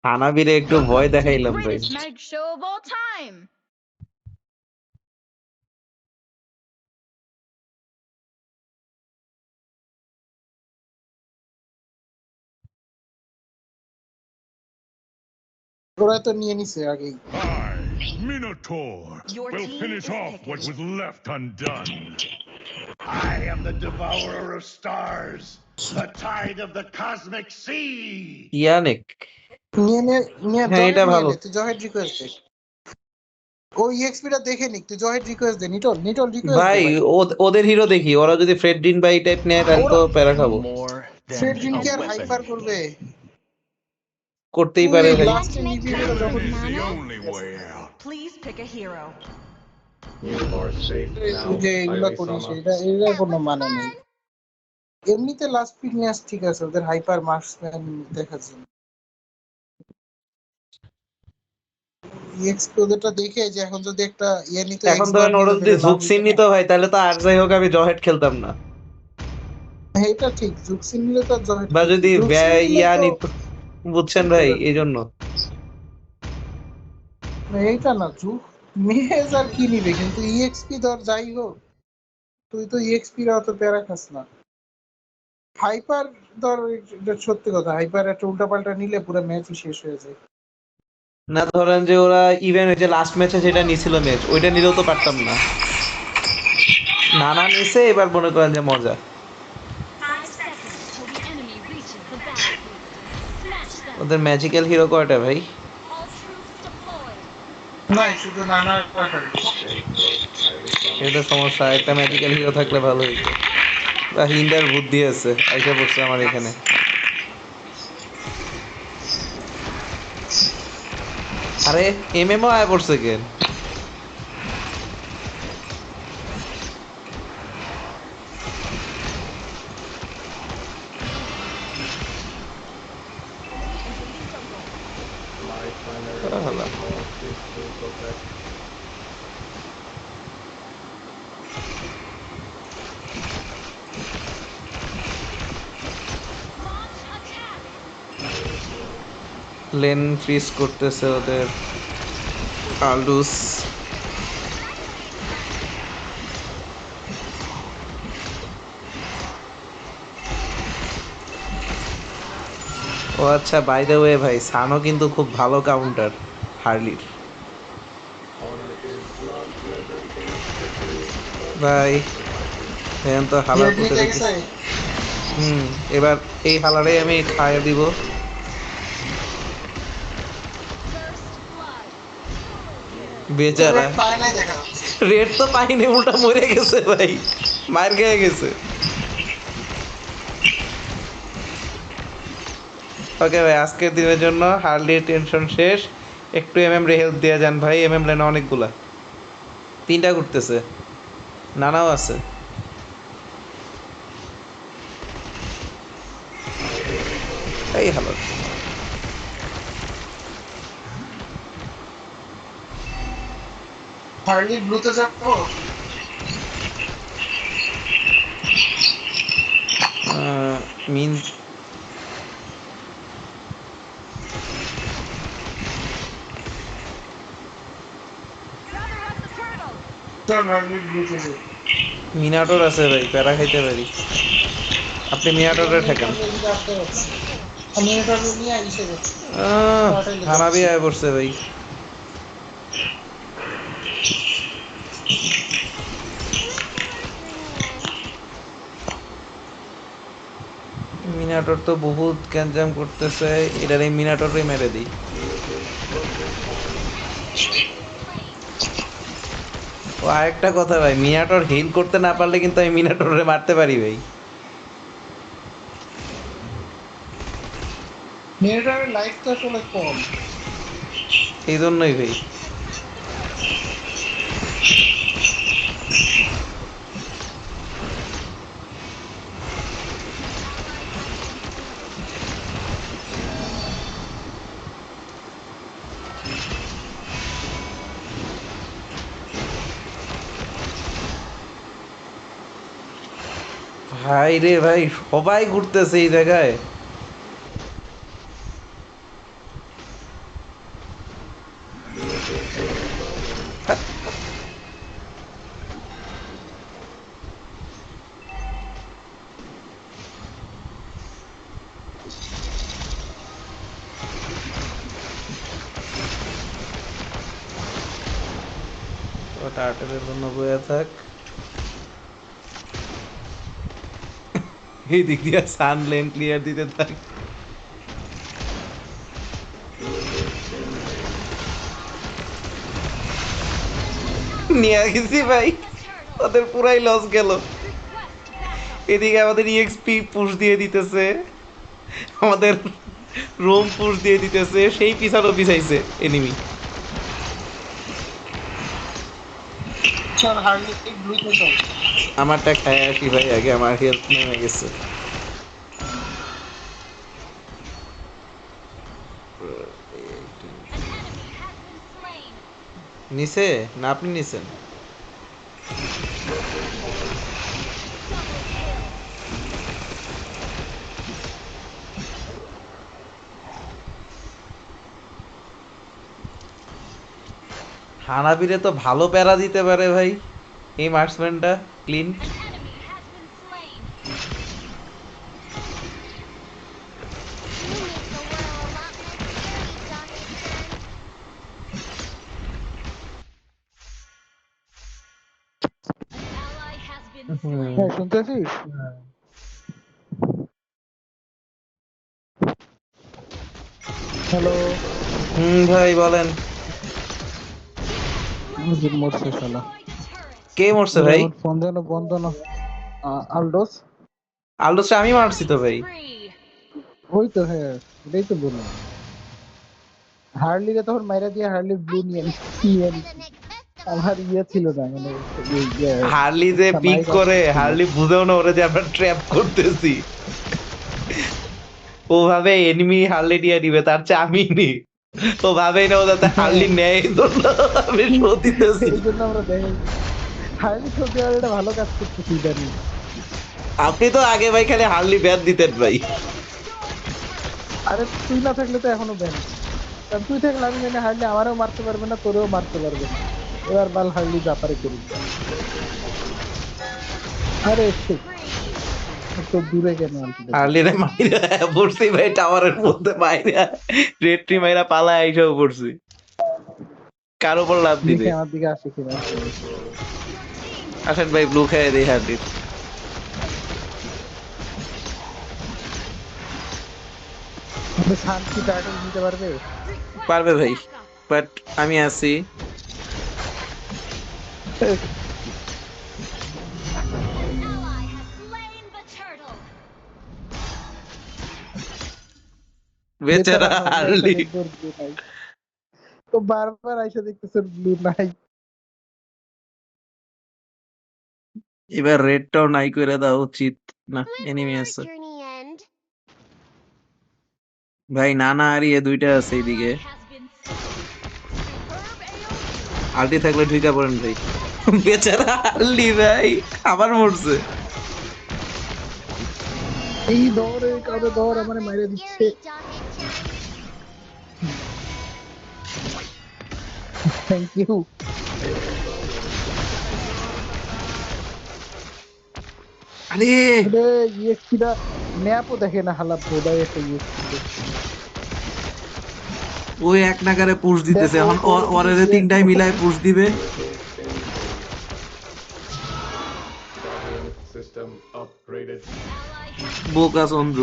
হানাবিরে একটু ভয় Welcome to the দেখাইলাম ভাই। greatest magic show of all time. ওরা তো নিয়ে নিছে আগেই। I, Minotaur, will finish off what was left undone. I am the devourer of stars, the tide of the cosmic sea. Yannic নিয়ে নে, নিয়ে হ্যাঁ জহেড এটা নিয়ে ভালো। নে, তুই জহেড রিকোয়েস্ট দে। ও ইএক্সপিটা দেখে নিক, তুই জহেড রিকোয়েস্ট দে। নিটল নিটল রিকোয়েস্ট দে ভাই ভাই। ওদের হিরো দেখি, ওরা যদি ফ্রেডডিন বা এই টাইপ নেয় তাহলে তো ওরা প্যারা খাবো। More than ফ্রেডরিন a কি আর weapon. হাইপার করবে? করতেই তুই পারে ভাই। লাস্টে নিবি বলে যখন Heaven is the only way out. Please pick a hero. You are safe তুই যে now, এগুলা করিস, Airi-sama. এটা কোনো মানে নেই। এমনিতে লাস্ট পিক ম্যাচ ঠিক আছে, ওদের হাইপার মার্কসম্যান দেখার জন্য। এক্সপি ওদেরটা দেখে যে এখন যদি একটা ইয়ে নিত, এখন এক্স বার ধরেন ওরা নিত, যদি তাহলে লাভ ঝুকসিন হইতো নিত না। ভাই তাহলে তো আর যাই হোক আমি জহেড খেলতাম না। হ্যাঁ, এটা ঠিক, জুকসিন নিলে তো জহেড বা খেলতো। যদি জুকসিন নিলে ইয়া তো নিত, বুঝছেন ভাই, এই জন্য। এইটা না, জুক মেজ আর কি নিবে, কিন্তু ইএক্সপি ধর যাই হোক, তুই তো ইএক্সপি অত প্যারা খাস না। হাইপার ধর, এটা সত্যি কথা, হাইপার একটা উল্টাপাল্টা নিলে পুরো ম্যাচই শেষ হয়ে যায়। না ধরেন যে ওরা ইভেন ওই যে লাস্ট ম্যাচে যেটা নিছিল ম্যাচ, ওইটা নিলেও তো পারতাম না। নানা নিছে, এবার মনে করেন যে মজা। 5 seconds till the enemy reaches the battlefield. Smash them. ওদের ম্যাজিক্যাল হিরো কয়টা ভাই? All troops deployed. না, শুধু নানা পাঠাবে। এটা সমস্যা, একটা ম্যাজিক্যাল হিরো থাকলে ভালো হইতো। বা হিন্দার বুদ্ধি আছে, আইসা পড়ছে আমার এখানে। আরে এমএমও আয় পড়ছে কেন? My primary Hello. goal is to protect. Launch attack. Lane fridge করতেছে ওদের আলডুস। ও আচ্ছা, বাই দ্য ওয়ে ভাই, সানও কিন্তু খুব ভালো counter হার্লির। Honor is not leather. ভাই এখন তো হালার ইয়ে পুঁতে ঠিক দেখি। আছে। এবার এই হালারে আমি খাইয়ে দিব। First blood. বেচারা পায় নাই দেখা যাচ্ছে। রেড তো পাইনি, উল্টা মরে গেছে ভাই, মার খেয়ে গেছে। ওকে ভাই, আজকের দিনের জন্য হার্লির টেনশন শেষ। একটু এমএম রে হেল্প দিয়ে যান ভাই, এমএম লেন অনেকগুলা, 3টা ঘুরতেছে, নানাও আছে। এই হ্যালো, হার্লি ব্লুতে যাবো। মিন চল হার্লি ব্লুতে যাই। মিনাটোর আছে ভাই, প্যারা খাইতে পারি। আপনি মিনাটোরে ঠেকেন। আমি এটা নিয়ে আইসে গেছি। হানাবি আয় পড়ছে ভাই। মিনাটোর তো বহুত গ্যাঞ্জাম করতেছে, এটার এই মিনাটোরে মেরে দিই। ও আরেকটা কথা ভাই, মিনাটোর হিল করতে না পারলে কিন্তু আমি মিনাটোরে মারতে পারি ভাই। মেয়েটার লাইফ তো আসলে কম। এই জন্যই ভাই। ভাই রে ভাই, সবাই ঘুরতেছে এই জায়গায়। ও টার্টেলের জন্য বয়ে থাক। এই দিক দিয়ে সান লেন ক্লিয়ার দিতে থাক। নিয়ে গেছি ভাই, The turtle. ওদের পুরাই লস গেল। Request backup. এদিকে আমাদের ইএক্সপি পুশ দিয়ে দিতেছে, আমাদের রোম পুশ দিয়ে দিতেছে, সেই পিছানো পিছাইছে এনিমি। স্যার হার্লি ব্লুতে চল। আমারটা খায় আসি ভাই আগে, আমার হেলথ নেমে গেছে। An enemy has been slain. নিচে না আপনি নিছেন? Double kill. হানাবিরে তো ভালো প্যারা দিতে পারে ভাই এই মার্কসম্যানটা, clean. An enemy has been slain. You make the world a lot less scary, Johnny-chan. An ally has been slain. হ্যাঁ শুনতেছিস? হ্যালো। ভাই বলেন। মরছে শালা। Destroyed a turret. কে মরছে ভাই? আমার ফোন যেন বন্ধ না। আলডোস। আলডোসে আমি মারছি তো ভাই। Spree. ওই তো হ্যাঁ, এটাই তো বললাম। হার্লিকে তখন মাইরা দিয়ে হার্লি ব্লু নিয়ে নিয়ে To নিছি। the next festival. আমার ইয়ে ছিল না মানে হার্লি যে পিক মাইক করে, ছিল। হার্লি বুঝেও না ওরে যে আমরা ট্র্যাপ করতেছি। ও ভাবে এনিমি হার্লি দিয়ে দিবে, তার চেয়ে আমি নি। ও ভাবেই না ও যাতে হার্লি নেয়, এই জন্য আমি শো দিতেছি। এই জন্য আমরা দেখি হার্লি সত্যি আর এটা ভালো কাজ করতেছি জানি। আপনি তো আগে ভাই খালি হার্লি ব্যাট দিতেন ভাই। আরে তুই না থাকলে তো এখনো ব্যান। কারণ তুই থাকলে আমি জানি হার্লি আমারও মারতে পারবে না, তোরেও মারতে পারবে না। এবার বাল হার্লি ব্যাপারে করি। আরে তো দূরে কেন আলটিটা? হার্লি রে মাইরা পড়ছি ভাই টাওয়ারের মধ্যে, মাইরা রেড ট্রি মাইরা পালায় আইসাও পড়ছি কার উপর লাভ দেখি দিবে। আমার দিকে আসে কিনা। আসেন ভাই ব্লু খেয়ে দেই হার্লির। শান্তি টার্টল নিতে পারবে? পারবে ভাই, বাট আমি আছি। Ally has slain the turtle. বেচারা হার্লি। তো বারবার আইসা দেখতেছে ব্লু নাই। এবার রেডটাও নাই করে দেওয়া উচিত না, When এনিমি will our আছে journey end? ভাই। নানা আর ইয়ে দুইটা আছে এইদিকে। Ally has been slain. Superb AoE. আলটি থাকলে ঢুকা পড়েন ভাই। বেচারা হার্লি ভাই আবার মরছে। এই দৌড়ে The কাউরে world a দৌড় lot আমার less মাইরে দিচ্ছে। scary, Johnny-chan. Thank you. আরে আরে ইএক্সপিটা ম্যাপও দেখে না হালা বোধাই একটা ইএক্সপি। ওই এক নাগারে পুশ দিতেছে, এখন ওরে তিনটাই মিলায় পুশ দিবে। System upgraded. Ally has বোকা চন্দ্র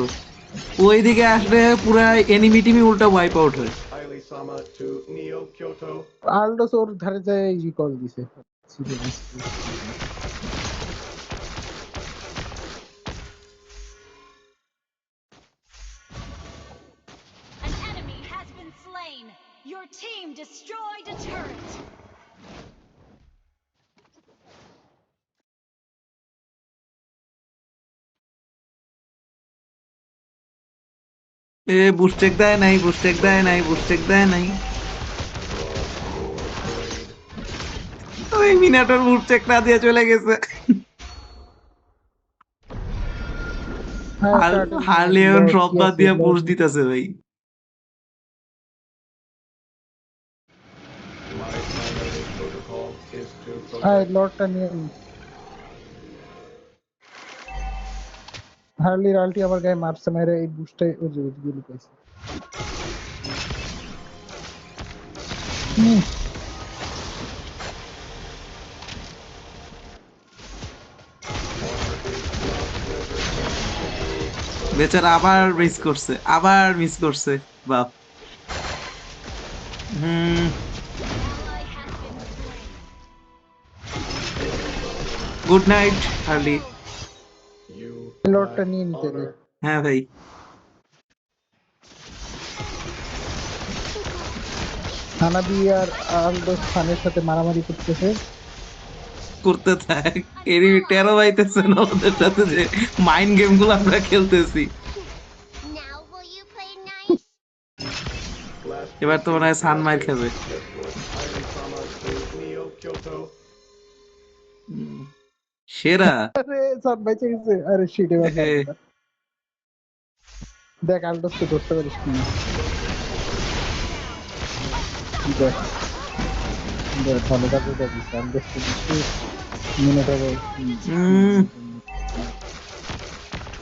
ওইদিকে আসলে পুরা এনিমি টিমি উল্টা ওয়াইপ আউট হয়। Haile Sama to Neo Kyoto. আলডোস ওর ধারে যায় রিকল দিছে। an enemy has been slain. Your team destroyed a turret. এ বুস্টেক দেয় নাই, বুস্টেক দেয় নাই, বুস্টেক দেয় নাই। ওই মিনাটোর বুস্টেক না দিয়ে চলে গেছে। হার্লি এখন সব বাদ দিয়ে পুশ দিতেছে ভাই। call is to আয় protect. লর্ডটা নিয়ে নি। হার্লির আলটি আমার গায়ে মারছে, মেরে এই বুস্টে ওই যে গুলি পাইছে। হুম, বেচারা আবার মিস করছে, আবার মিস করছে। বাপ। হুম। Ally has been slain. Good night Harley. You লর্ডটা lack নিয়ে নিতে লে। honor. হ্যাঁ ভাই, হানাবি আর আলদোস খানের সাথে মারামারি করতেছে। করতে থাক। An এনিমি ally টেরো has পাইতেছে না slain. ওদের সাথে যে মাইন্ড গেম গুলো আমরা খেলতেছি। Now will you play nice? Last এবার তো মনে হয় সান মাইর message. খাবে। Escort Haile-sama to Neo Kyoto. হুম, সেরা। আরে সব বেঁচে গেছে, আরে শিট এবার এ, পারবে না। দেখ আলদোসকে ধরতে পারিস কিনা। দেখ দেখ ভালো কাজে দেখিস আলদোসকে দিচ্ছি মিনিটের। হুম,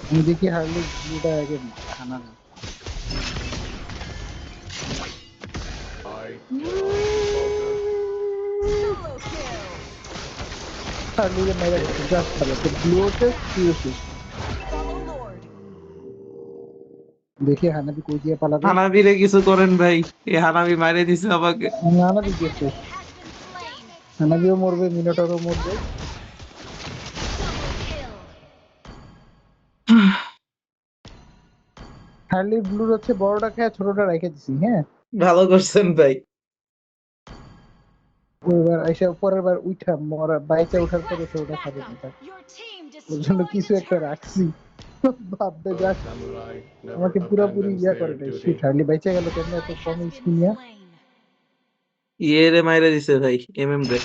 আমি দেখি হার্লি ব্লুটা আগে হানা না। I cannot হার্লিকে মেরে দিচ্ছি জাস্ট ভালো তো ব্লু ওকে তুইও শেষ। দেখি হানাবি কই দিয়ে পালাবে। হানাবিরে কিছু করেন ভাই, এই হানাবি মাইরে দিছে আমাকে। হানাবি An গিয়ে শেষ। enemy has been slain. হানাবিও মরবে, মিনোটারও মরবে। Double kill. হার্লি ব্লুর হচ্ছে বড়টা খেয়ে ছোটটা রেখে দিছি, হ্যাঁ। ভালো করছেন ভাই। ওইবার এসে পরের বার উঠা মরা বাইচা ওঠার পরে Request ছোটটা খাবে না backup. থাক। Your team ওর জন্য destroyed কিছু a একটা turret. রাখছি। ভাববে The যাক samurai never আমাকে পুরাপুরি abandons ইয়া their করে নাই। duty. শিট হার্লি বাইচা গেল কেমনে এত Ally com has HP been নিয়ে। slain. ইয়েরে মাইরে দিছে ভাই, এমএম রে।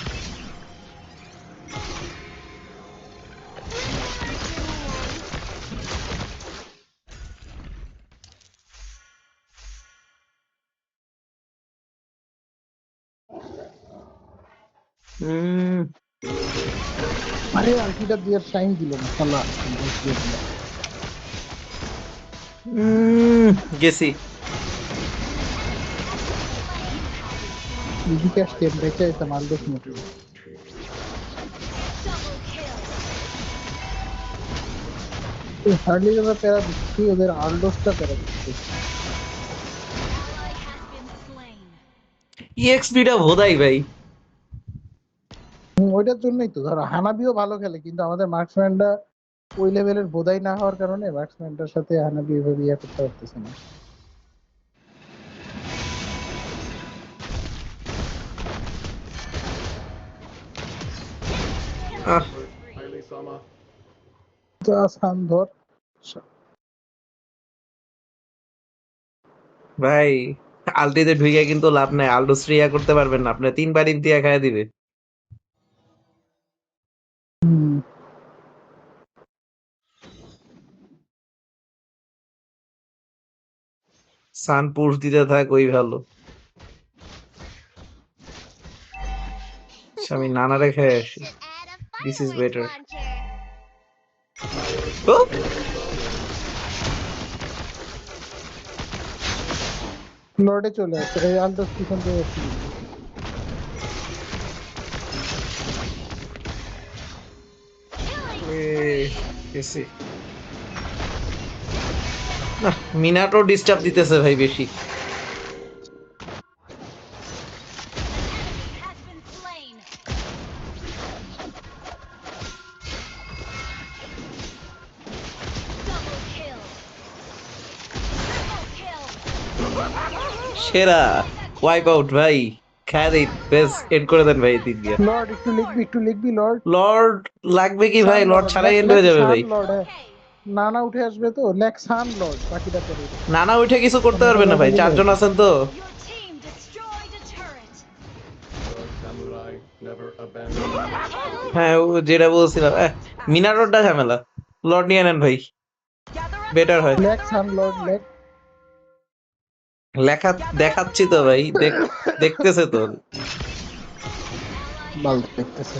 হুম, আরে আলটিটা দিয়ে টাইম দিল না শালা। হুম, গেছি। এদিকে আসতে বেঁচে যেতাম আলদোস মতো। Double kill. হার্লি আমরা প্যারা দিচ্ছি, ওদের আলদোসটা প্যারা দিচ্ছে। Ally has been slain. ইএক্সপিটা ভোদাই ভাই। ওইটার জন্যই তো ধরো হানাবিও ভালো খেলে, কিন্তু আমাদের মার্কসম্যানরা ওই লেভেলের বোধাই না হওয়ার কারণে মার্কসম্যানটার সাথে হানাবি এভাবে ইয়া করতে পারতেছে না। আহ, Haile-sama. যা সান ধর। ভাই আলটিতে ঢুকে কিন্তু লাভ নাই, আলডো শ্রিয়া করতে পারবেন না, আপনি 3 বার দিয়ে খাইয়া দিবে। হুম, সান পুশ দিতে থাক, ওই ভালো। আচ্ছা, আমি নানারে খেয়ে আসি। Should add a this is fireworks better. launcher. ও লর্ডে চলে আসছে এই আলদোস পিছন দিয়ে আসছে। গেছি না, মিনাটো ডিস্টার্ব দিতেছে ভাই বেশি। Enemy has been slain. Double kill. Triple kill. সেরা ওয়াইপ আউট ভাই, খায় দেই বেশ এন্ড করে দেন ভাই 3 দিয়া। লর্ড একটু লিখবি লর্ড। লর্ড লাগবে কি ভাই, সান লর্ড লর্ড ছাড়াই লেখ এন্ড লেখ হয়ে যাবে সান ভাই। লর্ড। হ্যাঁ Okay. নানা উঠে আসবে তো লেখ সান লর্ড, বাকিটা পরে। নানা উঠে কিছু করতে পারবে না ভাই, 4 জন আছেন তো। Your team destroyed a turret. The samurai never abandons. হ্যাঁ, ও যেটা বলছিলাম মিনাটোরটা ঝামেলা, লর্ড নিয়ে নেন ভাই, বেটার হয়। লেখ সান লর্ড লেখ। লেখা দেখাচ্ছি তো ভাই, দেখতেছে তো। ভালো দেখতেছে।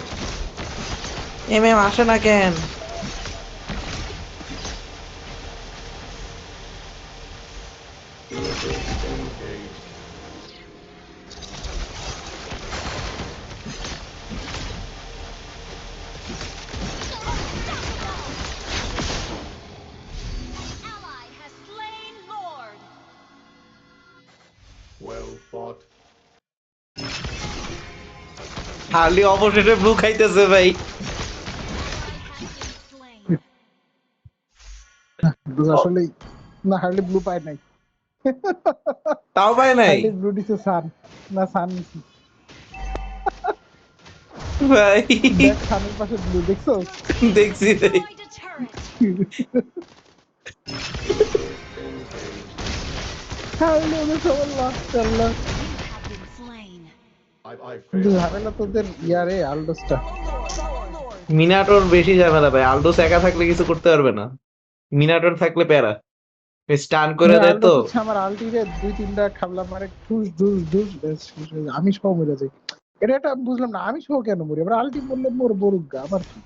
আসে না কেন? Engaged. Ally has slain Lord. Well fought. Harley অবশেষে ব্লু খাইতেছে ভাই। Ally has been slain. আসলে না, হার্লি ব্লু পায় নাই। তাও পায় নাই হার্লি ব্লু দিছে সান, না সান নিছি। ভাই। দেখ সানের পাশে ব্লু দেখছো? Your team has দেখছি ভাই। destroyed a turret. Engaged. Harley ওদের সবার লাস্ট আল্লাহ। You have been slain. I কিন্তু failed. ঝামেলা তোদের ইয়ারে আলডোসটা। মিনাটোর বেশি ঝামেলা ভাই, আলডোস একা থাকলে কিছু করতে পারবে না, মিনাটোর থাকলে প্যারা, স্টান করে দেয় তো। আলডোস হচ্ছে আমার আলটিরে 2-3টা খাবলা মারে, ঠুস ঢুস ঢুস ব্যাস শেষ হয়ে যায়। আমি সহ মরে যাই। এটা একটা আমি বুঝলাম না, আমি সহ কেন মরি? আমরা আলটি বললে মোর বরুক গা, আমার কি?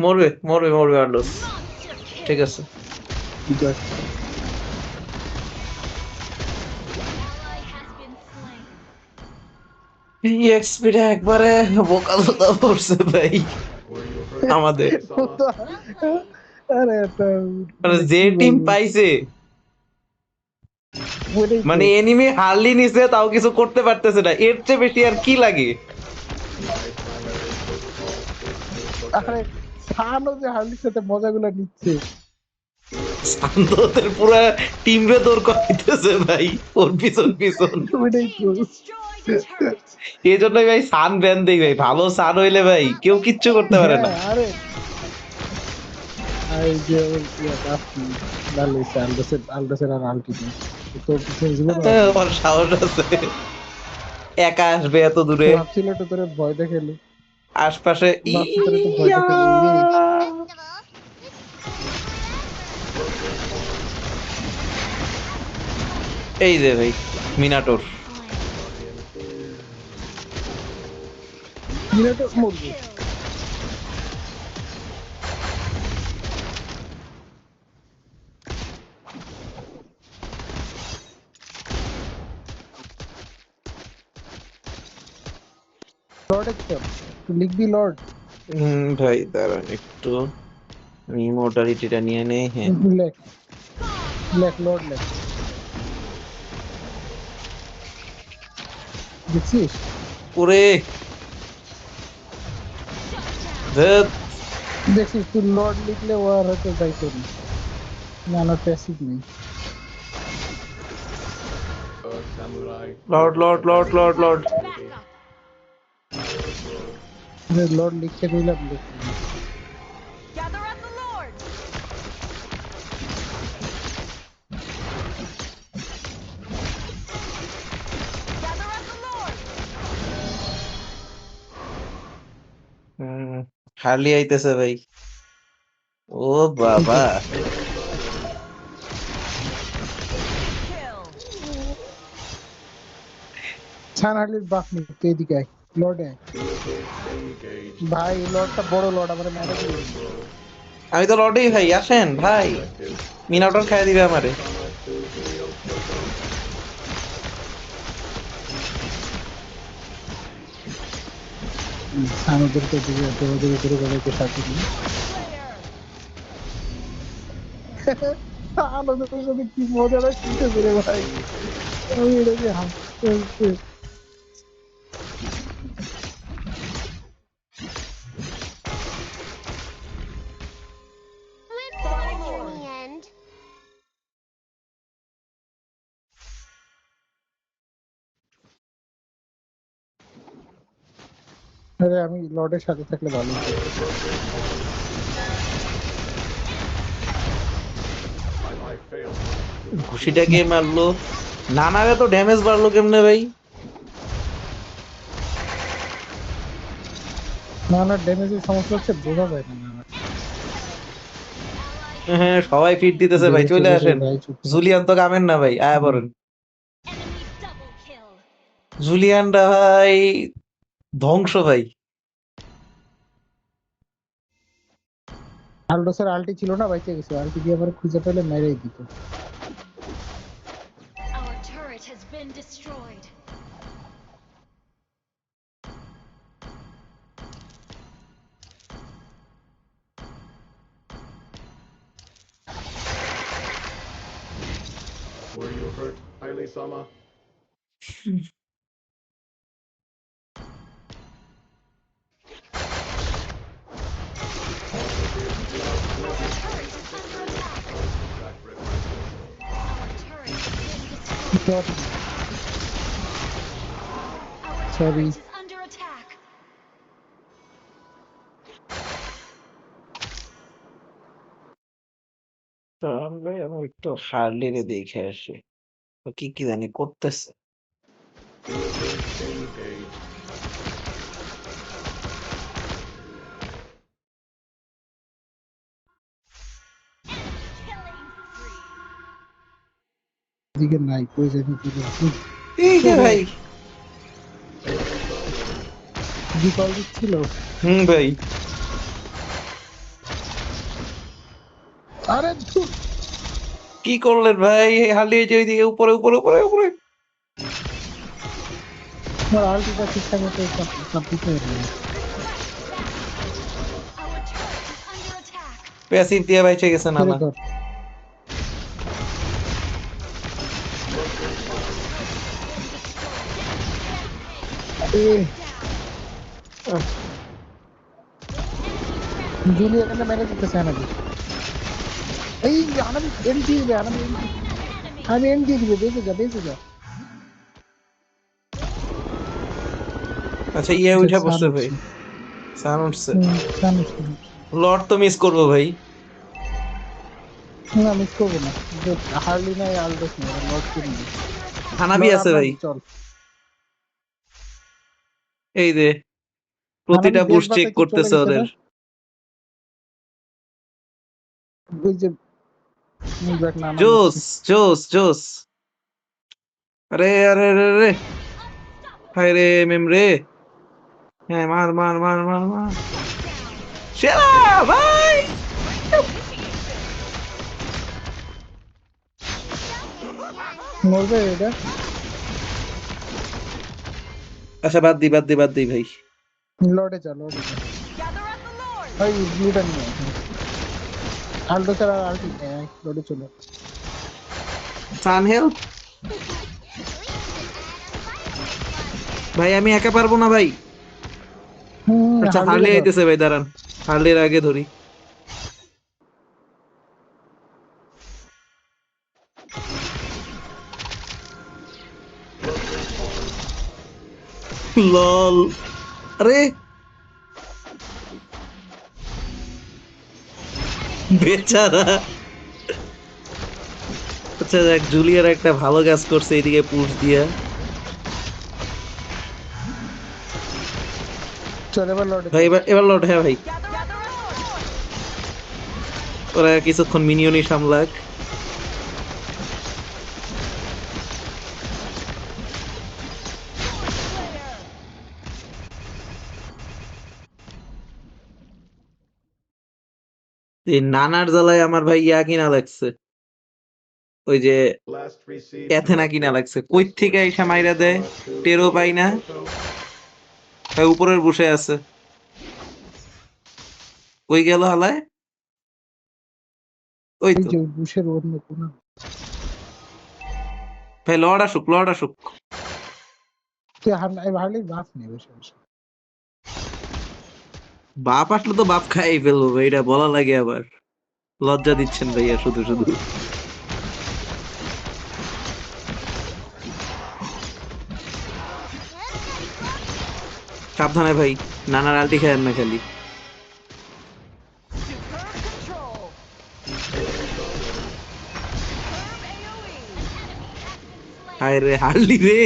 মরবে মরবে মরবে আলডোস, Monster kill. ঠিক আছে। কি কয়? Ally has been slain. এক্সপিটা একবারে বোকা জোতা পড়ছে ভাই Were you hurt? আমাদের। Sama? Well played. আরে এটা মানে যে কি টিম বলবো? পাইছে, ওইটাই তো। মানে এনিমি হারলি নিছে তাও কিছু করতে পারতেছে না, এর চেয়ে বেশি আর কি লাগে? My primary protocol is to আরে protect. সানও যে হার্লির সাথে মজাগুলো নিচ্ছে। শান্তদের পুরা টিম রে দৌড় করাইতেছে ভাই, ওর পিছন পিছন। Your ওইটাই তো। team destroyed a turret. এই জন্যই ভাই সান ব্যান দেই ভাই, ভালো সান হইলে ভাই কেউ কিচ্ছু করতে পারে না। হ্যাঁ, আরে এই যে ওই ইয়াটা ভালো হয়েছে, আলডোসের আর আলটি নেই। তোর পিছনে ছিল না? ওর সাহস আছে, একা আসবে এত দূরে, ভাবছিল তো তোর ভয় দেখাইলো। আশপাশে ভাবছি তোর একটু ভয় ইয়া। দেখাইলো। এই যে ভাই মিনাটোর, মিনাটো মরবে। Kill. লর্ড একটা তুই লিখবি লর্ড। ভাই দাঁড়ান একটু, আমি ইমোর্টালিটিটা নিয়ে নেই। হ্যাঁ লেখ লেখ লর্ড লেখ। দেখছিস? ওরে ধ্যাৎ, দেখছিস তুই লর্ড লিখলে ও আর হয়তো যাইতো না। না না, প্যাসিভ নেই। A samurai. Lord never Lord Lord abandons Lord Lord. duty. Back up. Lord লিখতে দিলাম লিখতে। Gather up the Lord. Gather up the Lord. Harley আইতেছে ভাই, ও বাবা। Kill. ছান হার্লির বাপ নেই, তুই এদিকে আয়। লর্ডে আয়। Engaged. ভাই লর্ডটা বড় লর্ড, আমার ম্যানেজ করে দিন। আমি তো লর্ডেই ভাই, আসেন ভাই, মিনাটোর খাইয়ে দিবে আমারে। ছান ওদেরকে দিয়ে ওদের উপরে ওদেরকে সাথে দিই। Slayer. ছান ওদের সাথে কি মজাটা শিখেছে রে ভাই। আমি এটাকে হাসতে হাসতে। Win for in the end. আরে আমি লর্ডের সাথে থাকলে ভালো হতো। I failed. ঘুষিটা কে মারলো? নানারে তো ড্যামেজ বাড়লো কেমনে ভাই? না না, ড্যামেজের সমস্যা হচ্ছে বোঝা যায় না। হ্যাঁ সবাই ফিট দিতেছে ভাই, চলে আসেন। ভাই চুপ কর। জুলিয়ান তো কামেন না ভাই, আয়া পড়েন। জুলিয়ানরা ভাই ধ্বংস ভাই। আলডোসের আলটি ছিল না, বাইচে গেছে, আলটি দিয়ে আবার খুঁজে পেলে মেরেই দিত। Our turret has been destroyed. Were you hurt, Haile-sama? Our turret Sorry. is under attack. চল ভাই আমি একটু হার্লিরে দেখে আসি ও কি কি জানি করতেছে। Engage. Killing spree. দিকে নাই, কই জানি কি বলছি। এই যে ভাই। বিকল দিচ্ছিল। ভাই আরে ধুর, কি করলেন ভাই? হার্লি এই যে ওইদিকে উপরে উপরে উপরে উপরে। আমার আলটিটা ঠিকঠাক মতো কমপ্লিট হয়ে গেল। Our turret is under attack. Passive দিয়ে বাইচে গেছে না ছেড়ে না। ধর। এ জুলি এখানে মেরে দিতেছে আনাবি। এই আনাবি এম দিয়ে দিবে, আনাবি এম দিয়ে, আমি এম দিয়ে দিবে, বেঁচে যা বেঁচে যা। আচ্ছা ইয়ে উঠে পড়ছে ভাই, সান উঠছে। লর্ড তো মিস করবো ভাই। না মিস করবো না, হার্লি নাই আলডোস নাই, লর্ড কিনবি। হানাবি আছে ভাই, চল এই যে প্রতিটা হানাবি বুশ বেশ চেক বাতাইতে চলে করতেছে গেছে না, ওদের। ওই যে দেখ না জোস জোস জোস। আরে আরে আরে আরে হায় রে মেম রে। হ্যাঁ মার মার মার মার মার। সেরা ভাই। মরবে এটা। আচ্ছা বাদ দি বাদ দি বাদ দি ভাই। লর্ডে যা, লর্ডে যা। ওই ব্লুটা নিয়ে আলডোসের আর আলটি নেই, লর্ডে চলো। সান হেল্প ভাই, আমি একা পারবো না ভাই। আচ্ছা হার্লি আইতেছে ভাই, দাঁড়ান হার্লির আগে ধরি। লল আরে বেচারা। আচ্ছা দেখ জুলিয়ার একটা ভালো কাজ করছে এদিকে পুশ দিয়া। চল এবার লর্ডে ভাই এবার এবার লর্ড, হ্যাঁ ভাই। ওরা কিছুক্ষণ মিনিয়নই সামলাক। এই নানার জ্বালায় আমার ভাই ইয়া কিনা লাগছে, ওই যে Last received অ্যাথেনা কিনা message. লাগছে। কই This থেকে was আইসা মাইরা দেয় Haile-sama to টেরও পাই না। Yamamoto. ভাই উপরের বসে আছে, ওই গেল হালায়। ওই ওই তো যে বুশের অন্য কোনো ভাই লর্ড আসুক লর্ড আসুক। হার্লির বাস নেই বসে বসে। বাপ আসলে তো বাপ খাই ফেলবো ভাই, এটা বলা লাগে আবার। লজ্জা দিচ্ছেন ভাইয়া শুধু শুধু। সাবধানে ভাই, নানার আলটি খায়েন না খালি। হায় রে হারলি রে।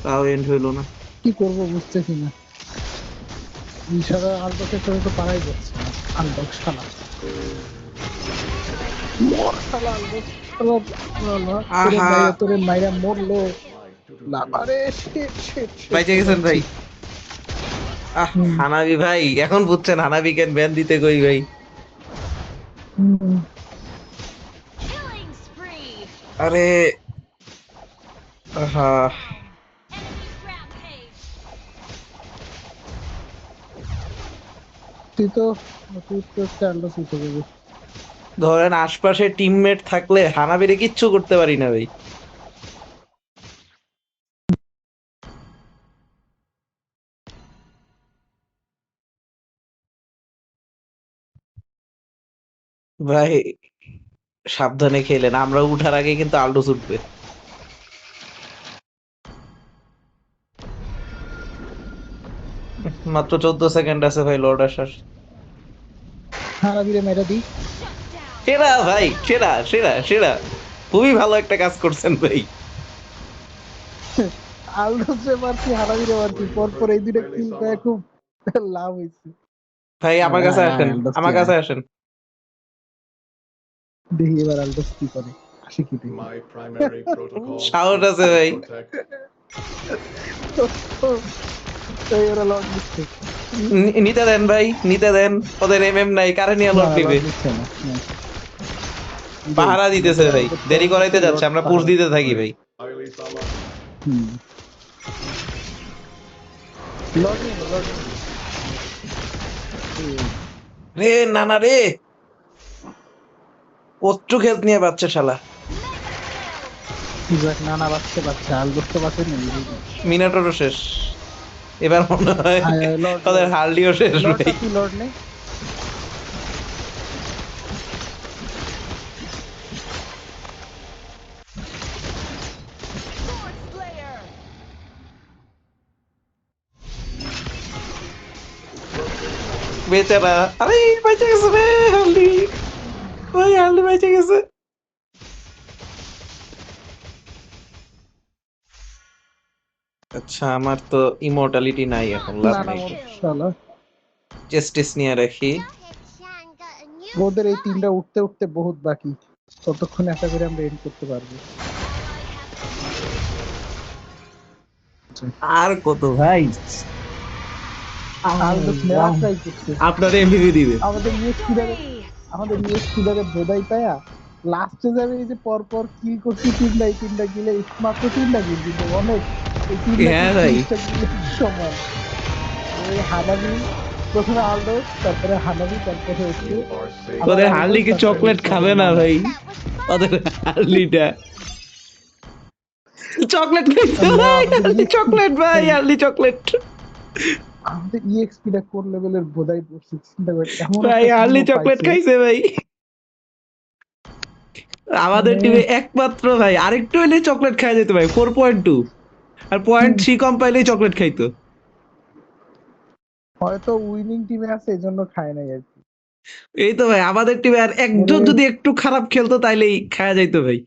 তাও এন্ড হইলো না। কি করবো বুঝতেছি না। ইশারা আলডকের সাথে তো পারাই যাচ্ছে না। আলডক শালা মর, শালা আলডক শালা শালা, তোরে আহা মাইরা তোরে মাইরা মরলো। Like 223. লাভারে শেট শেট শেট বাইচে গেছেন ভাই। হুম। হানাবি ভাই, এখন বুঝছেন হানাবি কেন ব্যান দিতে কই ভাই। Killing spree. আরে আহা, Enemy rampage. তুই তো একটা আলডো শিখে যাবি। ধরেন আশপাশে টিমমেট থাকলে হানাবিরে কিচ্ছু করতে পারি না ভাই। ভাই সাবধানে খেলেন, আমরা উঠার আগে কিন্তু আল্ডোস উঠবে। মাত্র 14 সেকেন্ড আছে ভাই লর্ড আসার। হারাবিরে মেরা দি। Shut down. সেরা ভাই, সেরা সেরা সেরা, খুবই ভালো একটা কাজ করছেন ভাই। আলডোস রে মারছি, হারাবিরে মারছি, পর পর এই দুটো কিল পেয়ে খুব লাভ হয়েছে। ভাই আমার কাছে আসেন, আলডোস আমার কি কাছে আসেন। দেখি এবার আলডোস কি করে, আসে কি দেখি। My primary protocol সাহস is আছে to ভাই। protect. এই ওরা লর্ড নিচ্ছে। নিতে দেন ভাই, নিতে দেন, ওদের এমএম নাই, কারে নিয়ে লট নিবে। লর্ড নিচ্ছে না। পাহারা দিতেছে ভাই, দেরি করাইতে যাচ্ছে, আমরা পুশ দিতে থাকি ভাই। Highly Sama. হুম। লর্ড নিবে, লর্ড নিবে। রে না না রে, কচ্ছু খেত নিয়ে বাচ্চা শালা। দেখ নানা বাচ্চা বাচ্চা, আলডোস তো বাচ্চা নেই। মিনাটোরও শেষ, এবার মনে হয় লর্ড ওদের হার্লিও শেষ লর্ড ভাই। তুই লর্ড নেই। Sword Slayer. বেচারা, আরে বেঁচে গেছে রে হার্লি, ভাই হার্লি বেঁচে গেছে। আচ্ছা আমার তো ইমর্টালিটি নাই, এখন লাভ নানা নাই। মোর শালা। চেস্টিস নিয়ে রাখি। Chan got a new ওদের এই toy. তিনটা উঠতে উঠতে বহুত বাকি, ততক্ষণে আশা করি আমরা এন্ড করতে পারবো। আর কত ভাই, আলডোস মেরা ট্রাই করছে। আপনার এমভিপি দিবে। আমাদের Victory. ইউএসপি দ্বারা বোধাই পায়া লাস্টে যাবে, এই যে পর পর কিল করছি তিনটা কিলে, মাত্র তিনটা কিল কিন্তু অনেক। এই তিনটা হ্যাঁ কিল ভাই। 30টা কিলের সমান। ওই হানাবি, প্রথমে আলডোস, তারপরে হানাবি, তারপরে হচ্ছে You are safe. আবার ওদের আলডোস, হার্লি কি তারপরে চকলেট হচ্ছে খাবে না নানা। ভাই? That was fun. ওদের হার্লিটা চকলেট খাইছে না, ভাই, আমাদের হার্লি EXP চকলেট ভাই, হার্লি চকলেট আমাদের ইএক্সপি টা কোন লেভেলের বোধাই পড়ছে, চিন্তা করে এমন ভাই, একটা হার্লি কিলও চকলেট পাইছে। খাইছে ভাই। আমাদের মানে টিমে একমাত্র ভাই আরেকটু হইলে চকলেট খাওয়া যেত ভাই, 4.2 আর 0.3 কম পাইলেই চকলেট খাইতো। হয়তো উইনিং টিমে আছে এই জন্য খায় নাই আর কি। এই তো ভাই আমাদের টিমে আর একজন মানে যদি একটু খারাপ খেলতো তাইলেই খাওয়া যাইতো ভাই।